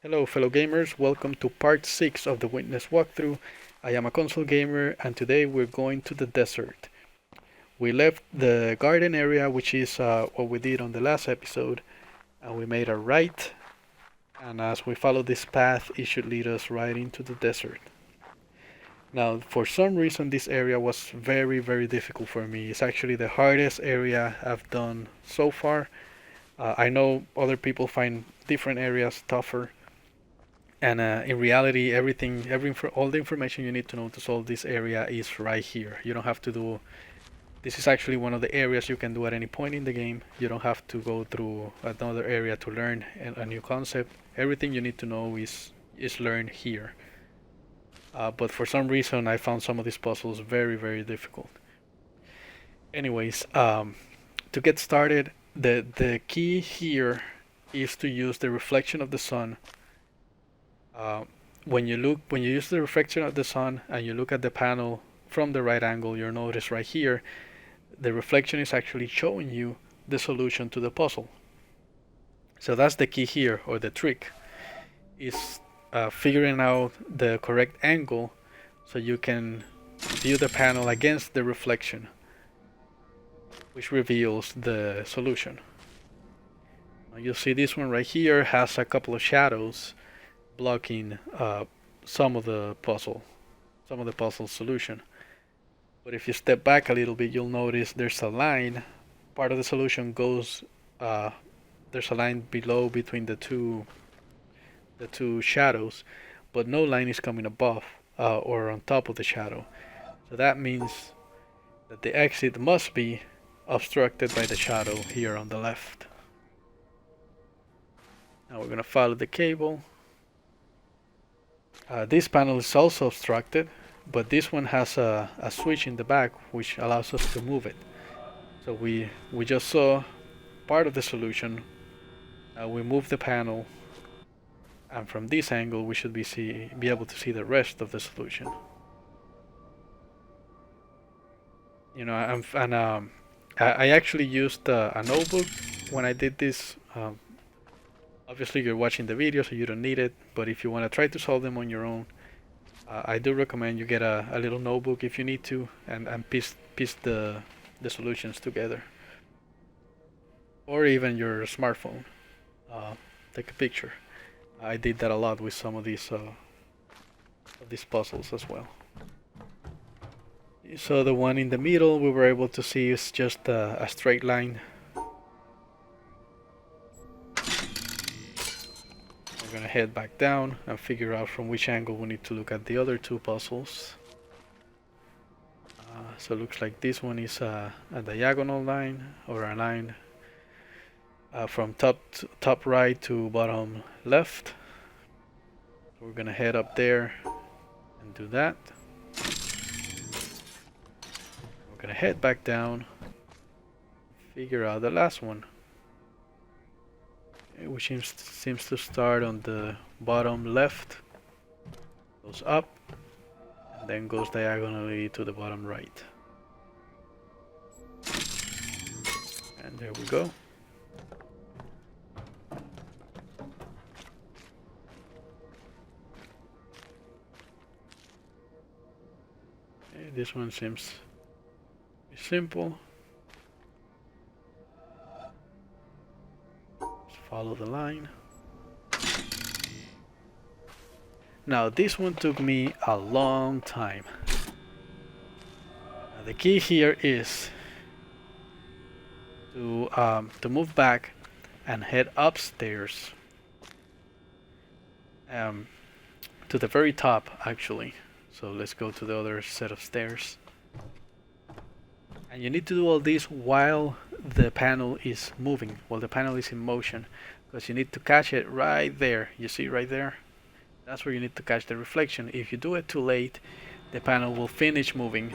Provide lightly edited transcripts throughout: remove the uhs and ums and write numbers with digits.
Hello fellow gamers, welcome to part 6 of the Witness walkthrough. I am a console gamer and today we're going to the desert. We left the garden area, which is what we did on the last episode, and we made a right, and as we follow this path it should lead us right into the desert. Now for some reason this area was very difficult for me. It's actually the hardest area I've done so far. I know other people find different areas tougher. And in reality, all the information you need to know to solve this area is right here. You don't have to do. This is actually one of the areas you can do at any point in the game. You don't have to go through another area to learn a new concept. Everything you need to know is learned here. But for some reason, I found some of these puzzles very difficult. Anyways, to get started, the key here is to use the reflection of the sun. When you use the reflection of the sun and you look at the panel from the right angle, you'll notice right here, the reflection is actually showing you the solution to the puzzle. So that's the key here, or the trick, is figuring out the correct angle so you can view the panel against the reflection, which reveals the solution. Now you'll see this one right here has a couple of shadows blocking some of the puzzle solution. But if you step back a little bit, you'll notice there's a line. Part of the solution goes. There's a line below between the two shadows, but no line is coming above or on top of the shadow. So that means that the exit must be obstructed by the shadow here on the left. Now we're gonna follow the cable. This panel is also obstructed, but this one has a switch in the back which allows us to move it. So we just saw part of the solution. We move the panel, and from this angle we should be able to see the rest of the solution. You know, I actually used a notebook when I did this. Obviously you're watching the video, so you don't need it, but if you want to try to solve them on your own, I do recommend you get a little notebook if you need to, and piece the solutions together. Or even your smartphone. Take a picture. I did that a lot with some of these puzzles as well. So the one in the middle we were able to see is just a straight line. We're gonna head back down and figure out from which angle we need to look at the other two puzzles. So it looks like this one is a diagonal line, or a line from top right to bottom left. So we're gonna head up there and do that. We're gonna head back down, figure out the last one, which seems to start on the bottom left, goes up, and then goes diagonally to the bottom right. And there we go. Okay, this one seems simple. Just follow the line. Now this one took me a long time. Now, the key here is to move back and head upstairs, to the very top actually. So let's go to the other set of stairs. And you need to do all this while the panel is moving, while the panel is in motion, because you need to catch it right there. You see right there? That's where you need to catch the reflection. If you do it too late, the panel will finish moving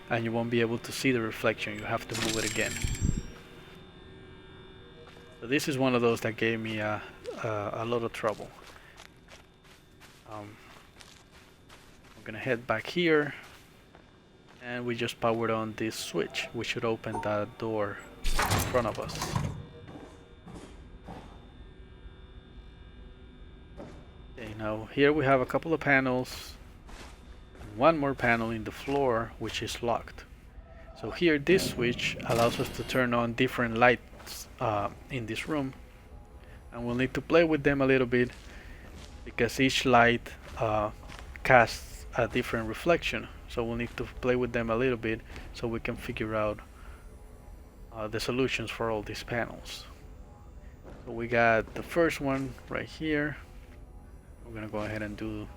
and you won't be able to see the reflection. You have to move it again. So this is one of those that gave me a lot of trouble. We're gonna head back here, and we just powered on this switch, which should open that door in front of us. Now here we have a couple of panels and one more panel in the floor which is locked. So here this switch allows us to turn on different lights in this room, and we'll need to play with them a little bit because each light casts a different reflection. So we'll need to play with them a little bit so we can figure out the solutions for all these panels. So we got the first one right here. We're gonna go ahead and do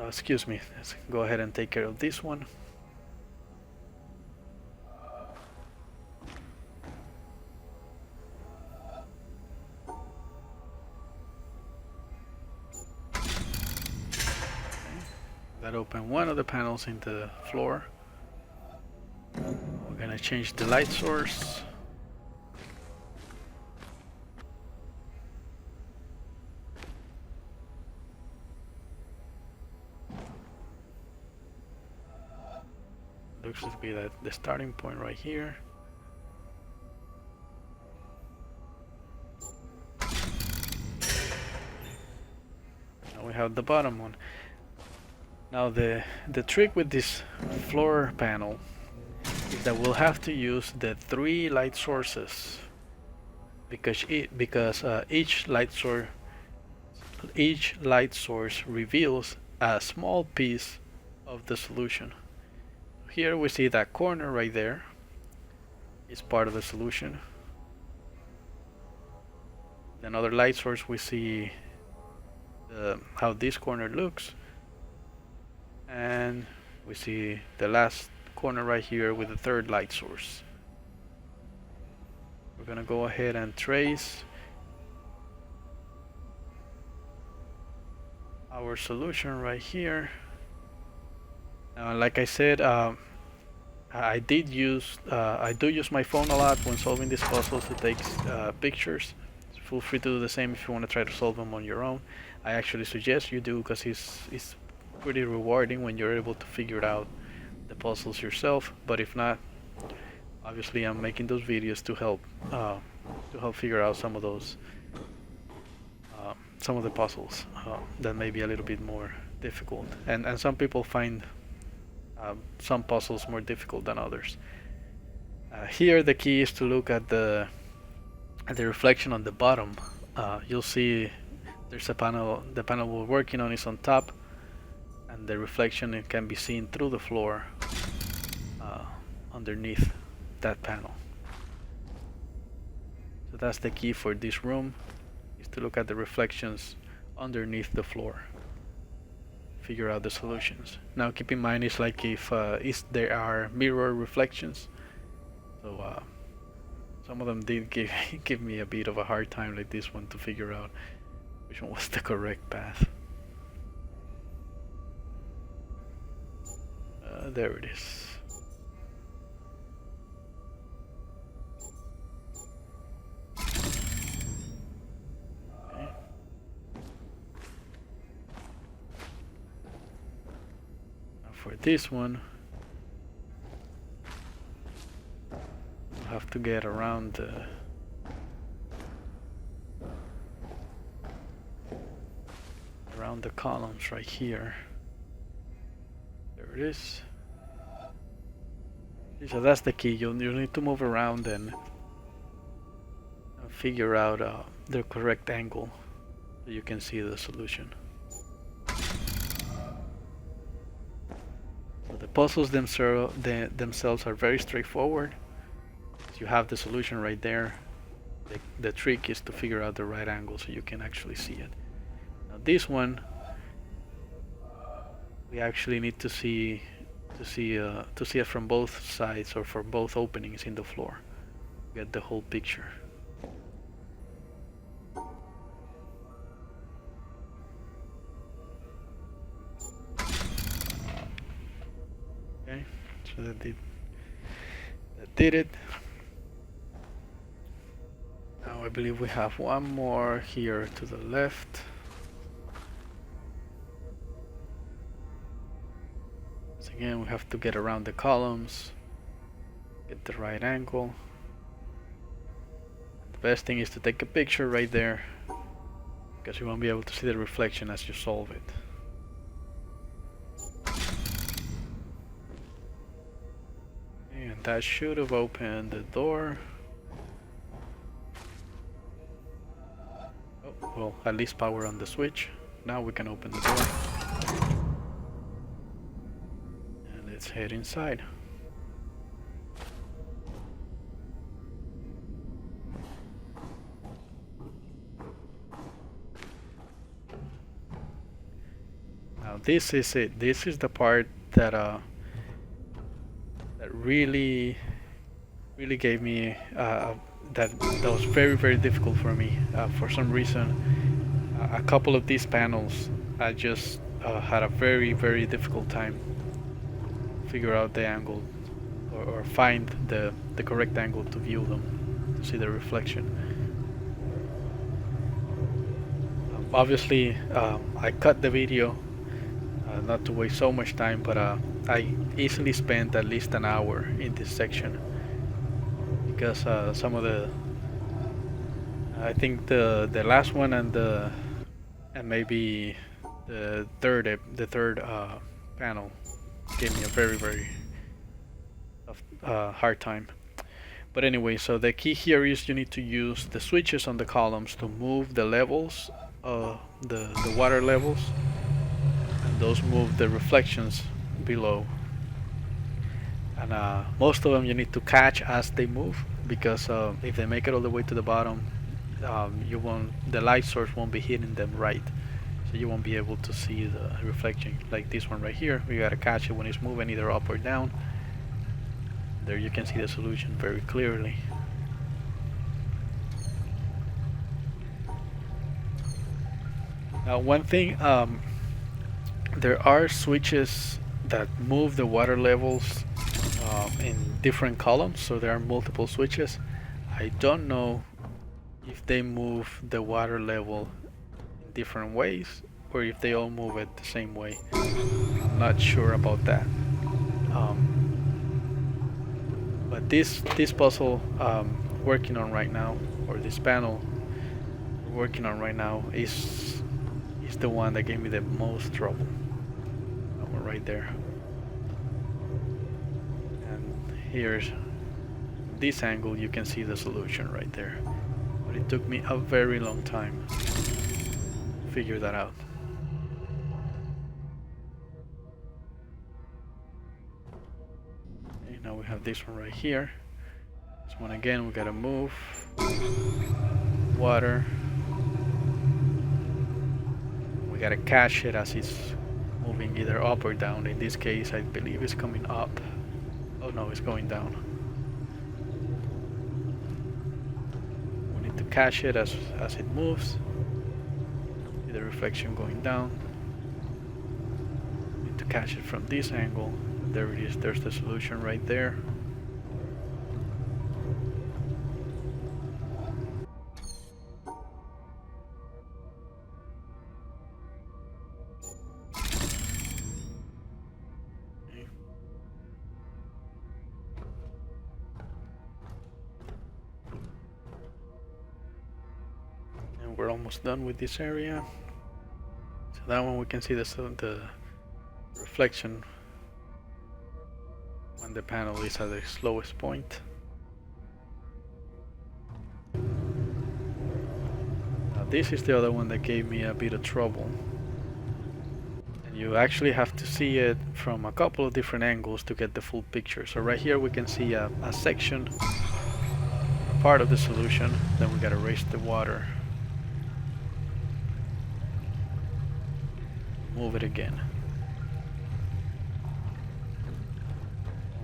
excuse me, let's go ahead and take care of this one. That opened one of the panels in the floor. We're gonna change the light source. Looks to be the starting point right here. Now we have the bottom one. Now the trick with this floor panel is that we'll have to use the 3 light sources because each light source reveals a small piece of the solution. Here we see that corner right there is part of the solution. Another light source, we see how this corner looks, and we see the last corner right here with the 3rd light source. We're gonna go ahead and trace our solution right here. Like I said, I do use my phone a lot when solving these puzzles to take pictures. Feel free to do the same if you want to try to solve them on your own. I actually suggest you do because it's pretty rewarding when you're able to figure out the puzzles yourself. But if not, obviously I'm making those videos to help figure out some of those some of the puzzles that may be a little bit more difficult, and some people find some puzzles more difficult than others. Here the key is to look at the reflection on the bottom. You'll see there's a panel, the panel we're working on is on top, and the reflection, it can be seen through the floor underneath that panel. So that's the key for this room, is to look at the reflections underneath the floor, figure out the solutions. Now keep in mind, it's like if there are mirror reflections, so some of them did give me a bit of a hard time, like this one, to figure out which one was the correct path. There it is. Okay. Now for this one, we'll have to get around the columns right here. There it is. So that's the key. You'll need to move around and figure out the correct angle so you can see the solution. So the puzzles themselves are very straightforward. You have the solution right there. The trick is to figure out the right angle so you can actually see it. Now this one, we actually need to see it from both sides, or for both openings in the floor. Get the whole picture. Okay, so that did it. Now I believe we have one more here to the left. So again, we have to get around the columns, get the right angle. The best thing is to take a picture right there, because you won't be able to see the reflection as you solve it. And that should have opened the door. Oh, well, at least power on the switch. Now we can open the door. And let's head inside. Now this is it. This is the part that that really gave me that was very difficult for me. For some reason, a couple of these panels, I just had a very difficult time figure out the angle or find the correct angle to view them, to see the reflection. Obviously, I cut the video not to waste so much time, but I easily spent at least an hour in this section because some of the I think the last one and maybe the third panel gave me a very tough, hard time. But anyway, so the key here is you need to use the switches on the columns to move the levels, the water levels, and those move the reflections below. And most of them you need to catch as they move, because if they make it all the way to the bottom, the light source won't be hitting them right, so you won't be able to see the reflection. Like this one right here, we gotta catch it when it's moving either up or down. There you can see the solution very clearly. Now one thing, there are switches that move the water levels in different columns, so there are multiple switches. I don't know if they move the water level in different ways or if they all move it the same way. I'm not sure about that. But this puzzle working on right now, or this panel we're working on right now, is the one that gave me the most trouble. That one right there. And here's this angle, you can see the solution right there. But it took me a very long time to figure that out. Okay, now we have this one right here. This one again, we gotta move water. We gotta catch it as it's moving either up or down. In this case, I believe it's coming up. Oh no, it's going down. We need to catch it as it moves. See the reflection going down. We need to catch it from this angle. There it is. There's the solution right there. We're almost done with this area. So that one we can see the reflection when the panel is at the slowest point. Now this is the other one that gave me a bit of trouble. And you actually have to see it from a couple of different angles to get the full picture. So right here we can see a section, a part of the solution. Then we gotta raise the water. Move it again.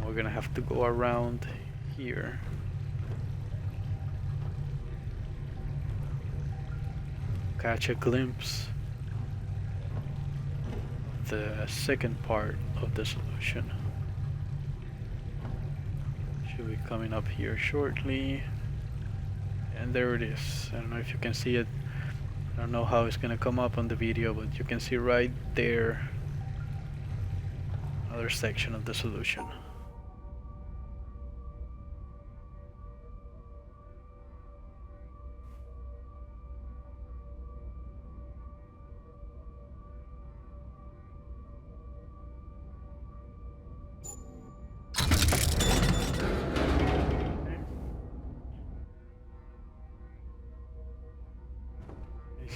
We're gonna have to go around here. Catch a glimpse of the second part of the solution. Should be coming up here shortly. And there it is. I don't know if you can see it. I don't know how it's gonna come up on the video, but you can see right there another section of the solution.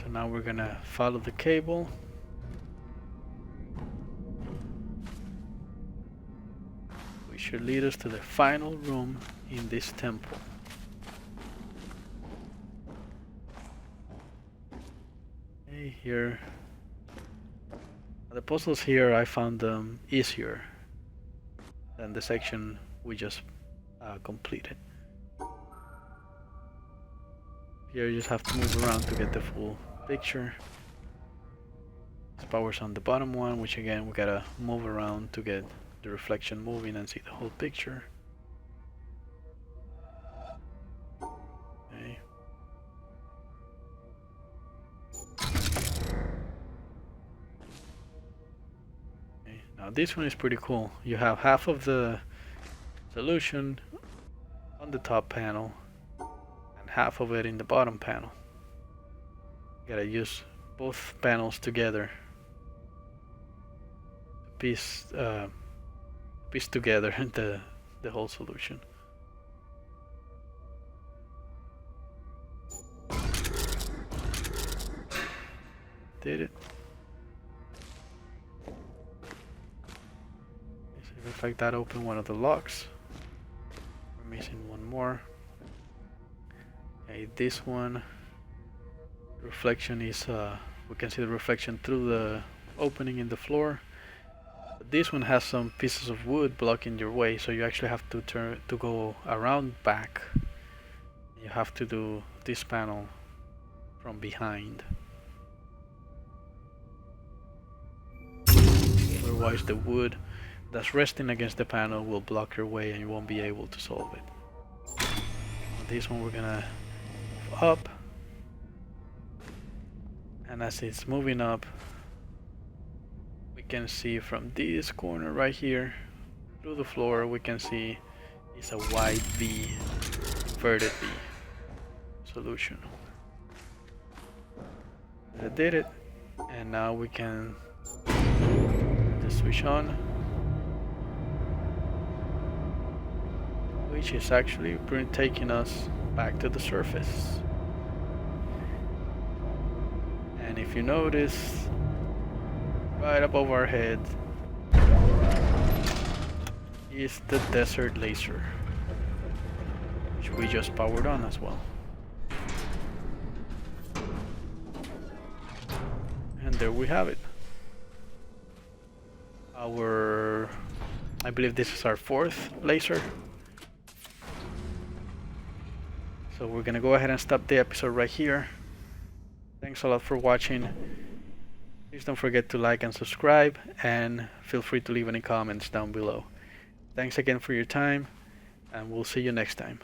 So now we're gonna follow the cable. Which should lead us to the final room in this temple. Okay, here. The puzzles here, I found them easier than the section we just completed. Here you just have to move around to get the full picture. This power's on the bottom one, which again we gotta move around to get the reflection moving and see the whole picture. Okay. Okay. Now this one is pretty cool. You have half of the solution on the top panel and half of it in the bottom panel. You gotta use both panels together to piece together the whole solution. Did it? In fact, that opened one of the locks. We're missing one more. Okay, this one, reflection is we can see the reflection through the opening in the floor. But this one has some pieces of wood blocking your way, so you actually have to go around back. You have to do this panel from behind. Otherwise the wood that's resting against the panel will block your way and you won't be able to solve it. This one we're gonna move up, and as it's moving up we can see from this corner right here through the floor, we can see it's a wide V, inverted V solution. I did it, and now we can just switch on, which is actually taking us back to the surface. And if you notice, right above our head is the desert laser, which we just powered on as well. And there we have it. I believe this is our fourth laser. So we're gonna go ahead and stop the episode right here. Thanks a lot for watching. Please don't forget to like and subscribe, and feel free to leave any comments down below. Thanks again for your time, and we'll see you next time.